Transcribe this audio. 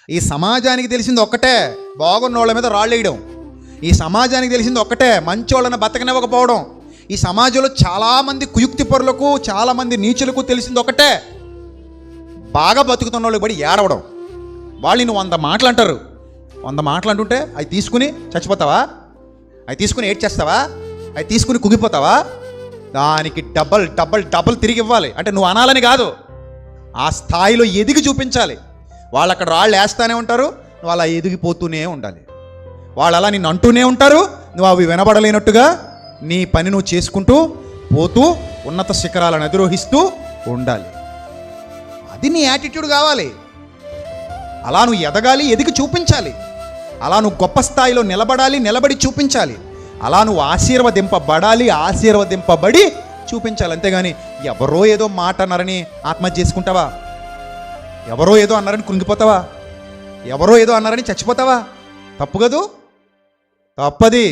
ఈ సమాజానికి తెలిసింది ఒక్కటే, బాగున్నోళ్ళ మీద రాళ్ళు వేయడం. ఈ సమాజానికి తెలిసింది ఒక్కటే, మంచోళ్ళని బతకనివ్వకపోవడం. ఈ సమాజంలో చాలామంది కుయుక్తి పరులకు, చాలామంది నీచులకు తెలిసింది ఒకటే, బాగా బతుకుతున్న వాళ్ళకి పడి ఏడవడం. వాళ్ళు నువ్వు 100 మాటలు అంటారు. 100 మాటలు అంటుంటే అవి తీసుకుని చచ్చిపోతావా? అవి తీసుకుని ఏడ్చేస్తావా? అవి తీసుకుని కుగిపోతావా? దానికి డబల్ డబల్ డబల్ తిరిగి ఇవ్వాలి. అంటే నువ్వు అనాలని కాదు, ఆ స్థాయిలో ఎదిగి చూపించాలి. వాళ్ళు అక్కడ రాళ్ళు వేస్తూనే ఉంటారు, నువ్వు అలా ఎదిగిపోతూనే ఉండాలి. వాళ్ళు అలా నిన్ను అంటూనే ఉంటారు, నువ్వు అవి వినబడలేనట్టుగా నీ పని నువ్వు చేసుకుంటూ పోతూ ఉన్నత శిఖరాలను అధిరోహిస్తూ ఉండాలి. అది నీ యాటిట్యూడ్ కావాలి. అలా నువ్వు ఎదగాలి, ఎదిగి చూపించాలి. అలా నువ్వు గొప్ప స్థాయిలో నిలబడాలి, నిలబడి చూపించాలి. అలా నువ్వు ఆశీర్వదింపబడాలి, ఆశీర్వదింపబడి చూపించాలి. అంతేగాని ఎవరో ఏదో మాట అన్నారని ఆత్మహత్య చేసుకుంటావా? ఎవరో ఏదో అన్నారని కృంగిపోతావా? ఎవరో ఏదో అన్నారని చచ్చిపోతావా? తప్పు కదూ, తప్పది.